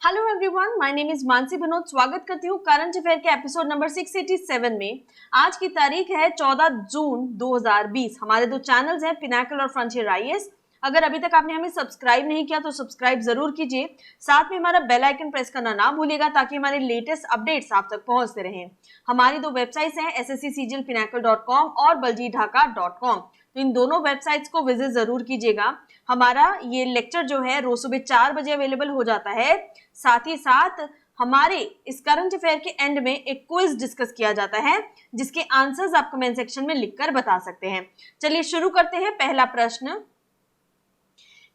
Hello everyone, my name is Mansi Vinod. स्वागत करती हूँ करंट अफेयर के एपिसोड नंबर 687 में। आज की तारीख है 14 जून 2020। हमारे दो चैनल्स हैं, पिनाकल और फ्रंटियर आईएएस। अगर अभी तक आपने हमें सब्सक्राइब नहीं किया तो सब्सक्राइब जरूर कीजिए। साथ में हमारा बेल आइकन प्रेस करना ना भूलिएगा ताकि हमारे लेटेस्ट अपडेट्स आप तक पहुंचते रहें। हमारी दो वेबसाइट्स हैं ssccglpinacle.com और baljeetdhaka.com। तो इन दोनों वेबसाइट्स को विजिट जरूर कीजिएगा। हमारा ये लेक्चर जो है रोज सुबह 4 बजे अवेलेबल हो जाता है। साथ ही साथ हमारे इस करंट अफेयर के एंड में एक क्विज डिस्कस किया जाता है जिसके आंसर्स आप कमेंट सेक्शन में लिखकर बता सकते हैं। चलिए शुरू करते हैं। पहला प्रश्न,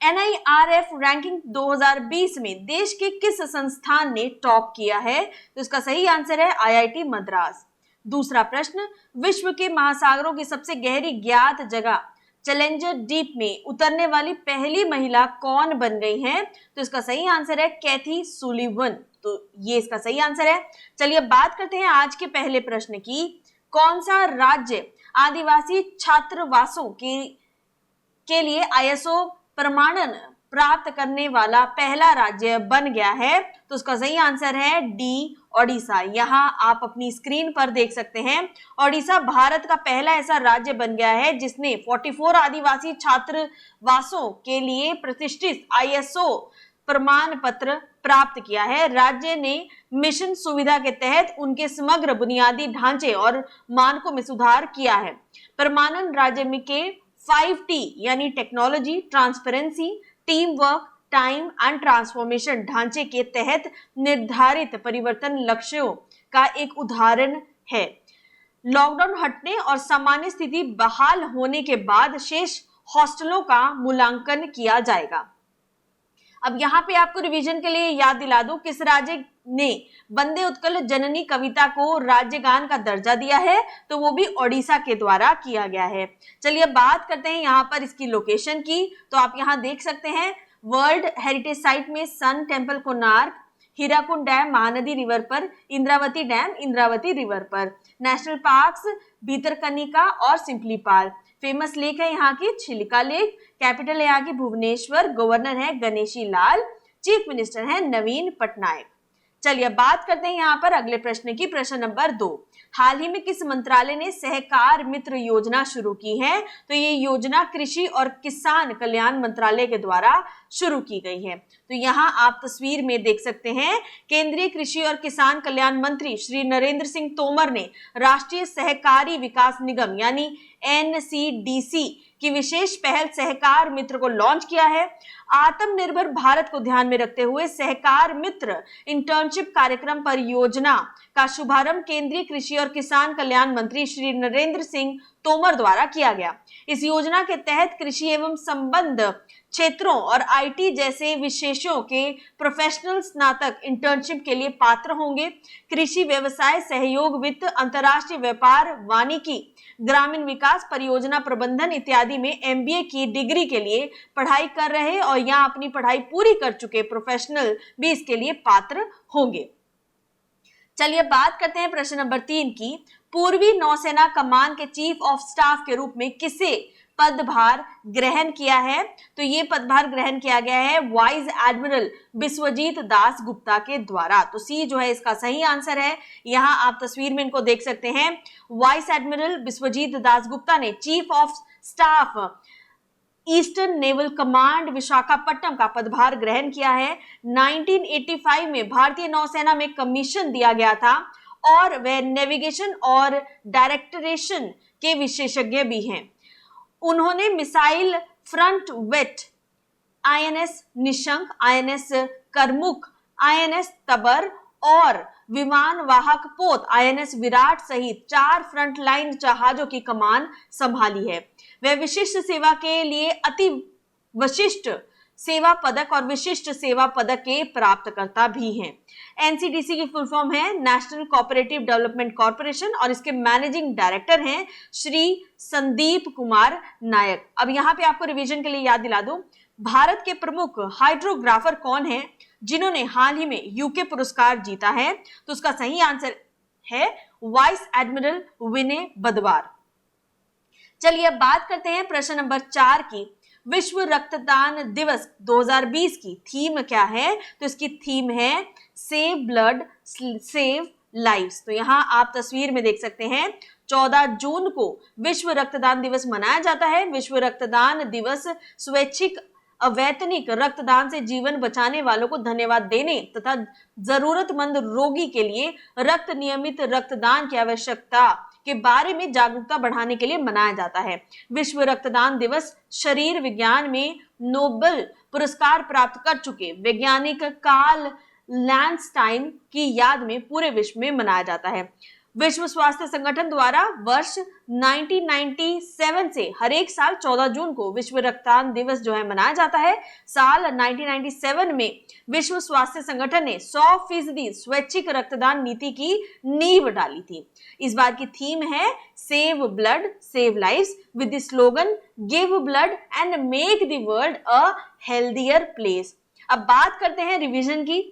NIRF रैंकिंग 2020 में देश के किस संस्थान ने टॉप किया है? तो इसका सही आंसर है IIT मद्रास। दूसरा प्रश्न, विश्व के महासागरों की सबसे गहरी ज्ञात जगह चैलेंजर डीप में उतरने वाली पहली महिला कौन बन गई है? तो इसका सही आंसर है कैथी सुलिवन। तो ये इसका सही आंसर है। चलिए बात करते हैं आज के पहले प्रश्न की। कौन सा राज्य आदिवासी छात्रावासों के लिए ISO प्रमाणन प्राप्त करने वाला पहला राज्य बन गया है? तो उसका सही आंसर है डी, ओडिशा। यहाँ आप अपनी स्क्रीन पर देख सकते हैं, ओडिशा भारत का पहला ऐसा राज्य बन गया है जिसने 44 आदिवासी छात्रावासों के लिए प्रतिष्ठित ISO प्रमाण पत्र प्राप्त किया है। राज्य ने मिशन सुविधा के तहत उनके समग्र बुनियादी ढांचे और मानकों में सुधार किया है। प्रमाणन राज्य में के 5T यानी technology, transparency, team work, time and transformation ढांचे के तहत निर्धारित परिवर्तन लक्ष्यों का एक उदाहरण है। लॉकडाउन हटने और सामान्य स्थिति बहाल होने के बाद शेष हॉस्टलों का मूल्यांकन किया जाएगा। अब यहाँ पे आपको रिवीजन के लिए याद दिला दूं, किस राज्य ने वंदे उत्कल जननी कविता को राज्यगान का दर्जा दिया है? तो वो भी ओडिशा के द्वारा किया गया है। चलिए बात करते हैं यहाँ पर इसकी लोकेशन की। तो आप यहाँ देख सकते हैं वर्ल्ड हेरिटेज साइट में sun temple Konark, Hirakud dam Mahanadi river पर, इंद्रावती डैम इंद्रावती रिवर पर, नेशनल पार्क्स भीतरकनिका और सिंपलीपाल। फेमस लेक है यहाँ की चिलिका लेक, कैपिटल है यहाँ की भुवनेश्वर, गवर्नर है गणेशी लाल, चीफ मिनिस्टर है नवीन पटनायक। चलिए बात करते हैं यहाँ पर अगले प्रश्न की। प्रश्न नंबर 2, हाल ही में किस मंत्रालय ने सहकार मित्र योजना शुरू की है? तो ये योजना कृषि और किसान कल्याण मंत्रालय के द्वारा शुरू की गई है। तो यहाँ आप तस्वीर में देख सकते हैं केंद्रीय कृषि और किसान कल्याण मंत्री श्री नरेंद्र सिंह तोमर ने राष्ट्रीय सहकारी विकास निगम यानी NCDC की विशेष पहल सहकार मित्र को लॉन्च किया है। आत्मनिर्भर भारत को ध्यान में रखते हुए सहकार मित्र इंटर्नशिप कार्यक्रम परियोजना का शुभारंभ केंद्रीय कृषि और किसान कल्याण मंत्री श्री नरेंद्र सिंह तोमर द्वारा किया गया। इस योजना के तहत कृषि एवं संबद्ध क्षेत्रों और IT जैसे विशेषों के प्रोफेशनल स्नातक इंटर्नशिप के लिए पात्र होंगे। कृषि व्यवसाय सहयोग वित्त, अंतर्राष्ट्रीय व्यापार, वानिकी, ग्रामीण विकास, परियोजना प्रबंधन इत्यादि में MBA की डिग्री के लिए पढ़ाई कर रहे और यहाँ अपनी पढ़ाई पूरी कर चुके प्रोफेशनल भी इसके लिए पात्र होंगे। चलिए बात करते हैं प्रश्न नंबर 3 की। पूर्वी नौसेना कमान के चीफ ऑफ स्टाफ के रूप में किसे पदभार ग्रहण किया है? तो ये पदभार ग्रहण किया गया है वाइस एडमिरल बिस्वजीत दास गुप्ता के द्वारा। तो सी जो है इसका सही आंसर है। यहाँ आप तस्वीर में इनको देख सकते हैं। वाइस एडमिरल बिस्वजीत दास गुप्ता ने chief of staff eastern naval command Visakhapatnam का पदभार ग्रहण किया है। 1985 में भारतीय नौसेना में कमीशन दिया गया था और वे नेविगेशन और डायरेक्टरेशन के विशेषज्ञ भी हैं। उन्होंने missile frigate, INS Nishank, INS Karmuk, INS Tabar और विमान वाहक पोत INS विराट सहित 4 फ्रंटलाइन जहाजों की कमान संभाली है। वे विशिष्ट सेवा के लिए अति विशिष्ट सेवा पदक और विशिष्ट सेवा पदक के प्राप्तकर्ता भी हैं। NCDC की फुल फॉर्म है नेशनल कोऑपरेटिव डेवलपमेंट कॉर्पोरेशन और इसके मैनेजिंग डायरेक्टर हैं श्री संदीप कुमार नायक। अब यहाँ पे आपको रिवीजन के लिए याद दिला दूं, भारत के प्रमुख हाइड्रोग्राफर कौन है जिन्होंने हाल ही में यूके पुरस्कार जीता है? तो उसका सही आंसर है वाइस एडमिरल विनय बदवार। चलिए अब बात करते हैं प्रश्न नंबर 4 की। विश्व रक्तदान दिवस 2020 की थीम क्या है? तो इसकी थीम है सेव ब्लड सेव लाइव्स। तो यहाँ आप तस्वीर में देख सकते हैं 14 जून को विश्व रक्तदान दिवस मनाया जाता है। विश्व रक्तदान दिवस स्वैच्छिक अवैतनिक रक्तदान से जीवन बचाने वालों को धन्यवाद देने तथा जरूरतमंद रोगी के लिए रक्त नियमित रक्तदान की आवश्यकता के बारे में जागरूकता बढ़ाने के लिए मनाया जाता है। विश्व रक्तदान दिवस शरीर विज्ञान में नोबेल पुरस्कार प्राप्त कर चुके वैज्ञानिक कार्ल लैंडस्टाइन की याद में पूरे विश्व में मनाया जाता है। विश्व स्वास्थ्य संगठन द्वारा वर्ष 1997 से हर एक साल 14 जून को विश्व रक्तदान दिवस जो है मनाया जाता है। साल 1997 में विश्व स्वास्थ्य संगठन ने 100% स्वैच्छिक रक्तदान नीति की नींव डाली थी। इस बार की थीम है save blood save lives with the slogan give blood and make the world a healthier place. अब बात करते हैं रिवीजन की।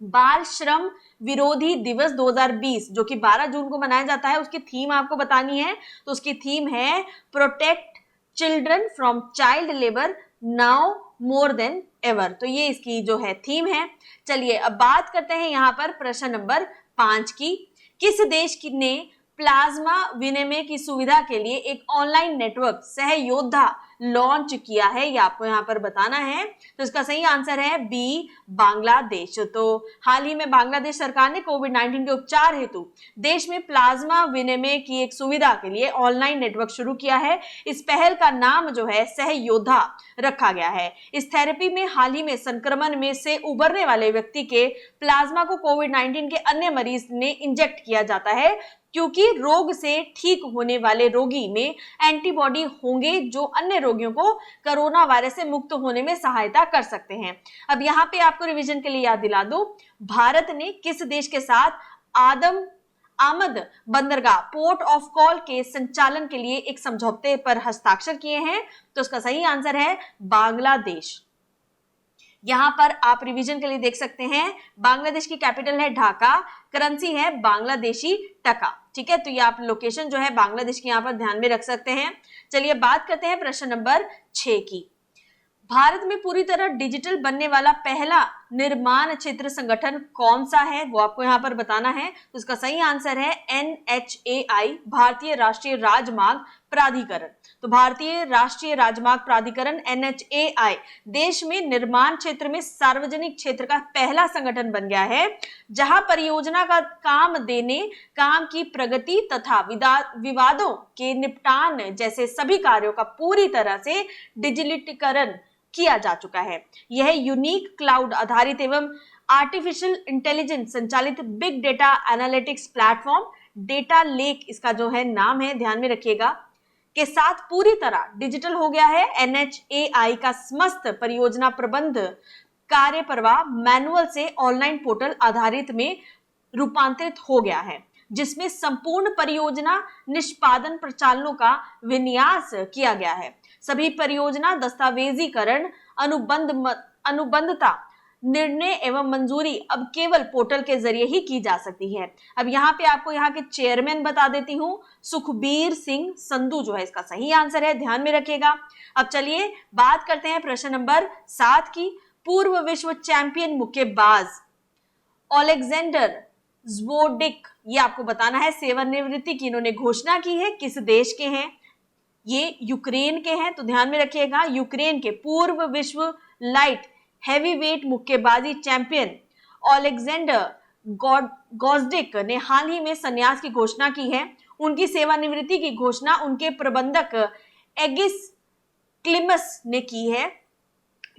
बाल श्रम विरोधी दिवस 2020 जो कि 12 जून को मनाया जाता है, उसकी थीम आपको बतानी है। तो उसकी थीम है protect children from child labour now more than ever. तो ये इसकी जो है थीम है। चलिए अब बात करते हैं यहाँ पर प्रश्न नंबर 5 की। किस देश ने प्लाज्मा विनिमय की सुविधा के लिए एक ऑनलाइन नेटवर्क सहयोद्धा लॉन्च किया है? ये आपको यहाँ पर बताना है। तो इसका सही आंसर है बी, बांग्लादेश। तो हाल ही में बांग्लादेश सरकार ने कोविड-19 के उपचार हेतु देश में प्लाज्मा विनिमय की एक सुविधा के लिए ऑनलाइन नेटवर्क शुरू किया है। इस पहल का नाम जो है सहयोद्धा रखा गया है। इस थेरेपी में हाल ही में संक्रमण में से उबरने वाले व्यक्ति के प्लाज्मा को कोविड-19 के अन्य मरीज में इंजेक्ट किया जाता है, क्योंकि रोग से ठीक होने वाले रोगी में एंटीबॉडी होंगे जो अन्य रोगियों को कोरोना वायरस से मुक्त होने में सहायता कर सकते हैं। अब यहाँ पे आपको रिवीजन के लिए याद दिला दूं, भारत ने किस देश के साथ आमद बंदरगाह पोर्ट ऑफ कॉल के संचालन के लिए एक समझौते पर हस्ताक्षर किए हैं? तो इसका सही आंसर है बांग्लादेश। यहाँ पर आप रिवीजन के लिए देख सकते हैं, बांग्लादेश की कैपिटल है ढाका, करेंसी है बांग्लादेशी टका। ठीक है, तो ये आप लोकेशन जो है बांग्लादेश की यहाँ पर ध्यान में रख सकते हैं। चलिए बात करते हैं प्रश्न नंबर 6 की। भारत में पूरी तरह डिजिटल बनने वाला पहला निर्माण क्षेत्र संगठन कौन सा है? वो आपको यहाँ पर बताना है। तो इसका सही आंसर है NHAI, भारतीय राष्ट्रीय राजमार्ग प्राधिकरण। तो भारतीय राष्ट्रीय राजमार्ग प्राधिकरण NHAI देश में निर्माण क्षेत्र में सार्वजनिक क्षेत्र का पहला संगठन बन गया है, जहां परियोजना का काम देने, काम की प्रगति तथा विवादों के निपटान जैसे सभी कार्यों का पूरी तरह से डिजिटलीकरण किया जा चुका है। यह यूनिक क्लाउड आधारित एवं आर्टिफिशियल इंटेलिजेंस संचालित big data analytics platform data lake इसका जो है नाम है, ध्यान में रखिएगा, के साथ पूरी तरह डिजिटल हो गया है। NHAI का समस्त परियोजना प्रबंध कार्य प्रवाह मैनुअल से ऑनलाइन पोर्टल आधारित में रूपांतरित हो गया है, जिसमें संपूर्ण परियोजना निष्पादन प्रचालनों का विन्यास किया गया है। सभी परियोजना दस्तावेजीकरण, अनुबंधता, निर्णय एवं मंजूरी अब केवल पोर्टल के जरिए ही की जा सकती है। अब यहाँ पे आपको यहाँ के चेयरमैन बता देती हूँ, सुखबीर सिंह संधू जो है इसका सही आंसर है, ध्यान में रखिएगा। अब चलिए बात करते हैं प्रश्न नंबर 7 की। पूर्व विश्व चैंपियन मुक्केबाज ओलेक्जेंडर ज़्वोरडिक, ये आपको बताना है, सेवानिवृत्ति की इन्होंने घोषणा की है। किस देश के हैं? ये यूक्रेन के हैं, तो ध्यान में रखिएगा। यूक्रेन के पूर्व विश्व लाइट हैवीवेट मुक्केबाजी चैंपियन ओलेक्जेंडर गोज़डिक ने हाल ही में संन्यास की घोषणा की है। उनकी सेवानिवृत्ति की घोषणा उनके प्रबंधक एगिस क्लिमस ने की है।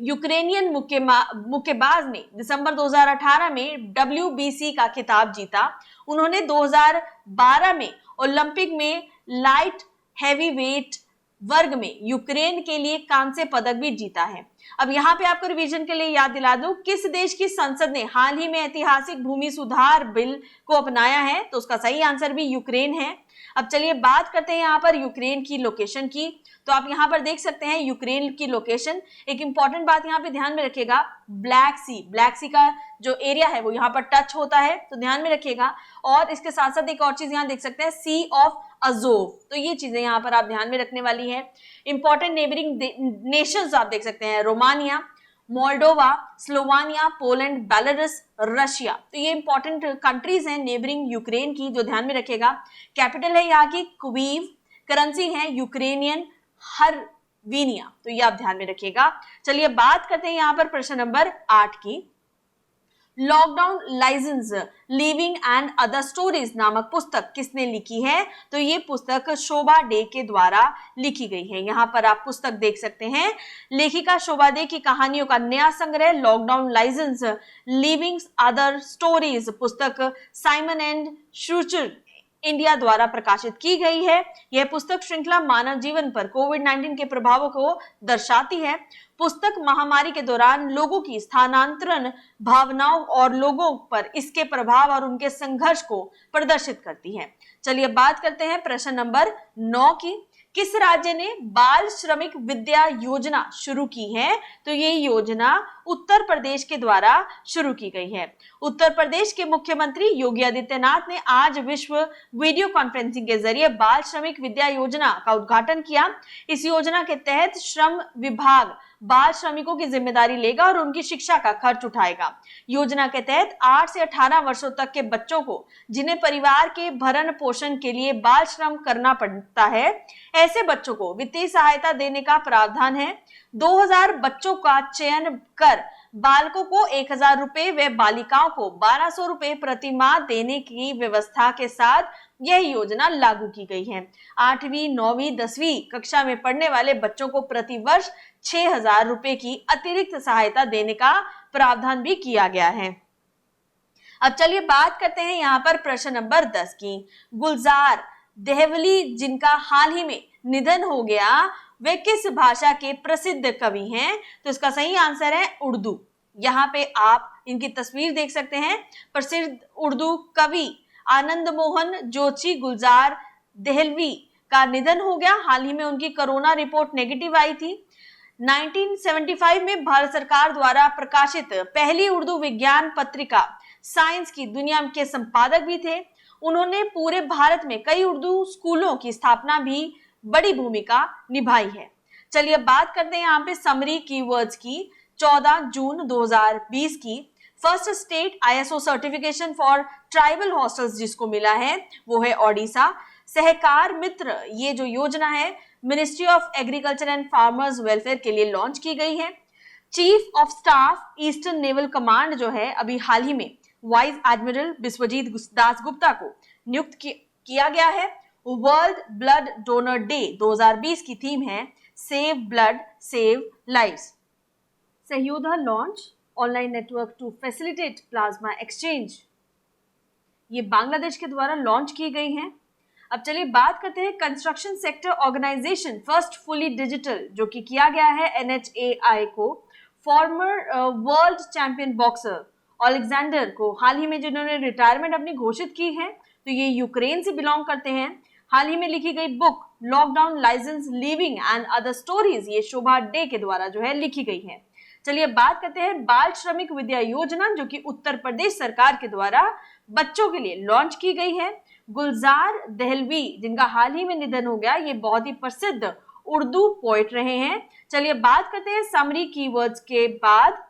यूक्रेनियन मुक्केबाज ने दिसंबर 2018 में WBC का खिताब जीता। उन्होंने 2012 में ओलंपिक में लाइट हैवीवेट वर्ग में यूक्रेन के लिए कांस्य पदक भी जीता है। अब यहाँ पे आपको रिवीजन के लिए याद दिला दूं, किस देश की संसद ने हाल ही में ऐतिहासिक भूमि सुधार बिल को अपनाया है? तो उसका सही आंसर भी यूक्रेन है। अब चलिए बात करते हैं यहाँ पर यूक्रेन की लोकेशन की। तो आप यहाँ पर देख सकते हैं यूक्रेन की लोकेशन। एक इंपॉर्टेंट बात यहाँ पे ध्यान में रखिएगा, ब्लैक सी का जो एरिया है वो यहाँ पर टच होता है, तो ध्यान में रखिएगा। और इसके साथ साथ एक और चीज यहाँ देख सकते हैं, सी ऑफ अजोव, तो ये चीजें यहाँ पर आप ध्यान में रखने वाली है। इंपॉर्टेंट नेबरिंग नेशंस आप देख सकते हैं, Romania, Moldova, Slovenia, Poland, Belarus, Russia, तो ये इंपॉर्टेंट कंट्रीज हैं नेबरिंग यूक्रेन की, जो ध्यान में रखेगा। कैपिटल है यहाँ की क्वीव, करेंसी है यूक्रेनियन हर्विनिया, तो ये आप ध्यान में रखिएगा। चलिए बात करते हैं यहाँ पर प्रश्न नंबर 8 की। Lockdown liaisons living and other stories नामक पुस्तक किसने लिखी है? तो ये पुस्तक शोभा डे के द्वारा लिखी गई है। यहाँ पर आप पुस्तक देख सकते हैं, लेखिका शोभा डे की कहानियों का नया संग्रह lockdown liaisons living other stories पुस्तक साइमन एंड शूचर इंडिया द्वारा प्रकाशित की गई है। यह पुस्तक श्रृंखला मानव जीवन पर कोविड-19 के प्रभावों को दर्शाती है। पुस्तक महामारी के दौरान लोगों की स्थानांतरण भावनाओं और लोगों पर इसके प्रभाव और उनके संघर्ष को प्रदर्शित करती है। चलिए बात करते हैं प्रश्न नंबर 9 की। किस राज्य ने बाल श्रमिक विद्या योजना शुरू की है? तो ये योजना उत्तर प्रदेश के द्वारा शुरू की गई है। उत्तर प्रदेश के मुख्यमंत्री योगी आदित्यनाथ ने आज विश्व वीडियो कॉन्फ्रेंसिंग के जरिए बाल श्रमिक विद्या योजना का उद्घाटन किया। इस योजना के तहत श्रम विभाग बाल श्रमिकों की जिम्मेदारी लेगा और उनकी शिक्षा का खर्च उठाएगा। योजना के तहत 8 से 18 वर्षों तक के बच्चों को जिन्हें परिवार के भरण पोषण के लिए बाल श्रम करना पड़ता है, ऐसे बच्चों को वित्तीय सहायता देने का प्रावधान है। 2000 बच्चों का चयन कर बालकों को 1000 रुपए व बालिकाओं को 1200 रुपए प्रति माह देने की व्यवस्था के साथ यह योजना लागू की गई है। 8वीं, 9वीं, 10वीं कक्षा में पढ़ने वाले बच्चों को प्रति वर्ष 6000 रुपए की अतिरिक्त सहायता देने का प्रावधान भी किया गया है। अब चलिए बात करते हैं यहाँ पर प्रश्न नंबर 10 की। गुलजार देहलवी जिनका हाल ही में निधन हो गया, वे किस भाषा के प्रसिद्ध कवि हैं? तो इसका सही आंसर है उर्दू। यहाँ पे आप इनकी तस्वीर देख सकते हैं। प्रसिद्ध उर्दू कवि आनंद मोहन जोशी गुलजार देहलवी का निधन हो गया। हाल ही में उनकी कोरोना रिपोर्ट नेगेटिव आई थी। 1975 में भारत सरकार द्वारा प्रकाशित पहली उर्दू विज्ञान पत्रिका साइंस की दुनिया के संपादक भी थे। उन्होंने पूरे भारत में कई उर्दू स्कूलों की स्थापना भी बड़ी भूमिका निभाई है। चलिए बात करते हैं यहाँ पे समरी कीवर्ड्स की। 14 जून 2020 की first state ISO certification for tribal hostels जिसको मिला है वो है ओडिशा। सहकार मित्र ये जो योजना है ministry of agriculture and farmers welfare के लिए लॉन्च की गई है। Chief of staff eastern naval command जो है अभी हाल ही में वाइस एडमिरल बिस्वजीत दासगुप्ता को नियुक्त किया गया है। वर्ल्ड ब्लड डोनर डे 2020 की थीम है save blood save lives. Sahyodha launch online network to facilitate plasma exchange, ये बांग्लादेश के द्वारा लॉन्च की गई हैं। अब चलिए बात करते हैं construction sector organisation first fully digital जो कि किया गया है NHAI को। Former world champion boxer Alexander को हाल ही में जिन्होंने रिटायरमेंट अपनी घोषित की है, तो ये यूक्रेन से बिलोंग करते हैं। हाल ही में लिखी गई book lockdown liaisons living and other stories ये शोभा डे के द्वारा जो है लिखी गई है। चलिए बात करते हैं बाल श्रमिक विद्या योजना जो कि उत्तर प्रदेश सरकार के द्वारा बच्चों के लिए लॉन्च की गई है। गुलजार देहलवी जिनका हाल ही में निधन हो गया, ये बहुत ही प्रसिद्ध उर्दू पोएट रहे हैं। चलिए बात करते हैं समरी कीवर्ड्स के बाद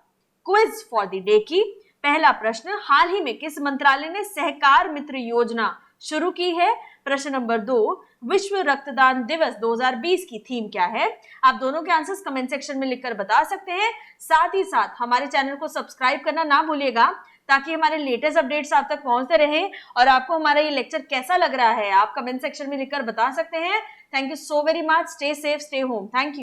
क्विज फॉर द डे की। पहला प्रश्न, हाल ही में किस मंत्रालय ने सहकार मित्र योजना शुरू की है? प्रश्न नंबर 2, विश्व रक्तदान दिवस 2020 की थीम क्या है? आप दोनों के आंसर्स कमेंट सेक्शन में लिखकर बता सकते हैं। साथ ही साथ हमारे चैनल को सब्सक्राइब करना ना भूलिएगा ताकि हमारे लेटेस्ट अपडेट्स आप तक पहुंचते रहें। और आपको हमारा ये लेक्चर कैसा लग रहा है आप कमेंट सेक्शन में लिखकर बता सकते हैं। Thank you so very much. Stay safe, stay home. Thank you.